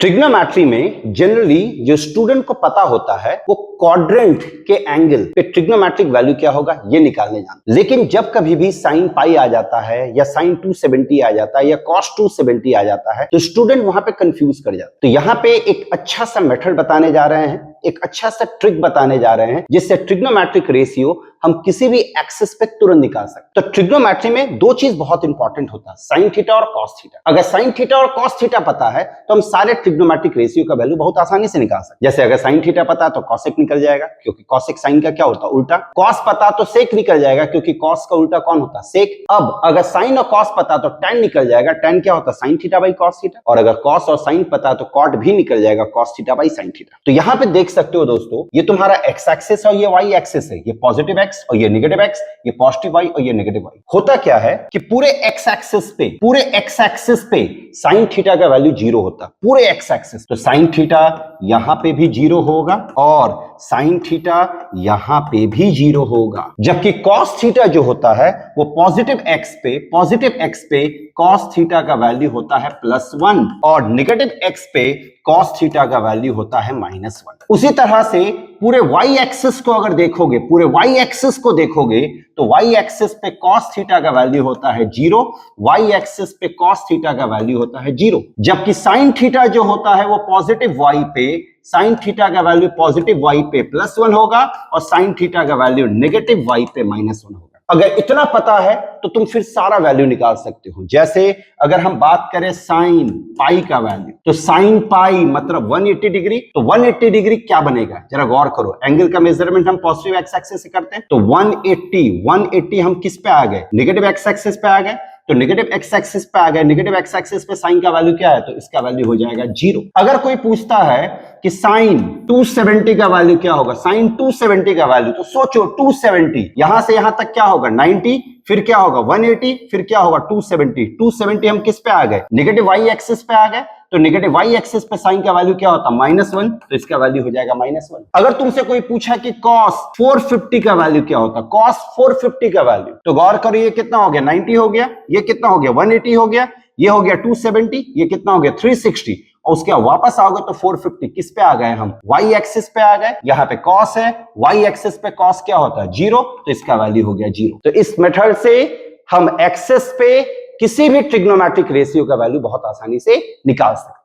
Trigonometry में generally जो student को पता होता है वो क्वाड्रेंट के एंगल पे ट्रिग्नोमेट्रिक वैल्यू क्या होगा ये निकालने जानते। लेकिन जब कभी भी साइन पाई आ जाता है या साइन 270 आ जाता है या कॉस 270 आ जाता है तो स्टूडेंट वहां पे कंफ्यूज कर जाता है। तो यहाँ पे एक अच्छा सा मेथड बताने जा रहे हैं, एक अच्छा सा ट्रिक बताने जा रहे हैं जिससे ट्रिग्नोमेट्रिक रेशियो हम किसी भी एक्सिस पे तुरंत निकाल सकते। तो ट्रिग्नोमेट्री में दो चीज बहुत इंपॉर्टेंट होता है, साइन थीटा और कॉस थीटा। अगर साइन थीटा और कॉस थीटा पता है तो हम सारे ट्रिग्नोमेट्रिक रेशियो का वैल्यू बहुत आसानी से निकाल सकते। जैसे अगर साइन थीटा पता है तो कॉसेक निकल जाएगा क्योंकि कॉसेक साइन का क्या होता है उल्टा। कॉस पता तो सेक निकल जाएगा क्योंकि कॉस का उल्टा कौन होता है सेक। अब अगर साइन और कॉस पता तो टैन निकल जाएगा, टैन क्या होता है sine theta by cos theta. और अगर कॉस और साइन पता तो कॉट भी निकल जाएगा cos theta by sine theta. तो यहाँ पे देख सकते हो दोस्तों, ये तुम्हारा एक्स एक्सिस और ये वाई एक्सिस है, ये पॉजिटिव एक्स और ये नेगेटिव एक्स, ये पॉजिटिव वाई और ये नेगेटिव वाई। होता क्या है कि पूरे एक्स एक्सिस पे साइन थीटा का वैल्यू 0 होता है, पूरे एक्स एक्सिस। तो साइन थीटा यहां पे भी 0 होगा और साइन थीटा यहां पे भी 0 होगा। जबकि कॉस थीटा जो होता है वो पॉजिटिव एक्स पे कॉस थीटा का वैल्यू होता है +1 और नेगेटिव एक्स पे कॉस थीटा का वैल्यू होता है -1। उसी तरह से पूरे y एक्सिस को अगर देखोगे, पूरे y एक्सिस को देखोगे तो y एक्सिस पे cos थीटा का वैल्यू होता है 0, y एक्सिस पे cos थीटा का वैल्यू होता है 0। जबकि sin थीटा जो होता है वो पॉजिटिव y पे, sin थीटा का वैल्यू पॉजिटिव y पे +1 होगा और sin थीटा का वैल्यू नेगेटिव y पे -1 होगा। अगर इतना पता है तो तुम फिर सारा वैल्यू निकाल सकते हो। जैसे अगर हम बात करें साइन पाई का वैल्यू, तो साइन पाई मतलब 180 डिग्री, तो 180 डिग्री क्या बनेगा जरा गौर करो। एंगल का मेजरमेंट हम पॉजिटिव एक्स एक्सिस से करते हैं, तो 180 हम किस पे आ गए नेगेटिव एक्स एक्सिस पे आ गए। तो नेगेटिव एक्स एक्सिस पे आ गए, नेगेटिव एक्स एक्सिस पे साइन का वैल्यू क्या है तो इसका वैल्यू हो जाएगा 0। अगर कोई पूछता है कि साइन 270 का वैल्यू क्या होगा, साइन 270 का वैल्यू, तो सोचो 270 यहां से यहां तक क्या होगा 90, फिर क्या होगा 180, फिर क्या होगा 270 हम किस पे आ गए नेगेटिव वाई एक्सिस पे आ गए। तो नेगेटिव वाई एक्सिस पे साइन का वैल्यू क्या होता है -1, तो इसका वैल्यू हो जाएगा -1। अगर तुमसे कोई पूछा कि cos 450 का वैल्यू क्या होता है, cos 450 का वैल्यू, तो गौर करो ये कितना हो गया 90 हो गया, ये कितना हो गया 180 हो गया, ये हो गया 270, ये कितना हो गया 360 और उसके वापस आओगे तो 450 किस पे आ गए हम y एक्सिस पे आ गए। यहाँ पे cos है, y एक्सिस पे cos क्या होता है 0, तो इसका वैल्यू हो गया 0। तो इस मेथड से हम एक्सिस पे किसी भी ट्रिग्नोमेट्रिक रेशियो का वैल्यू बहुत आसानी से निकाल सकते हैं।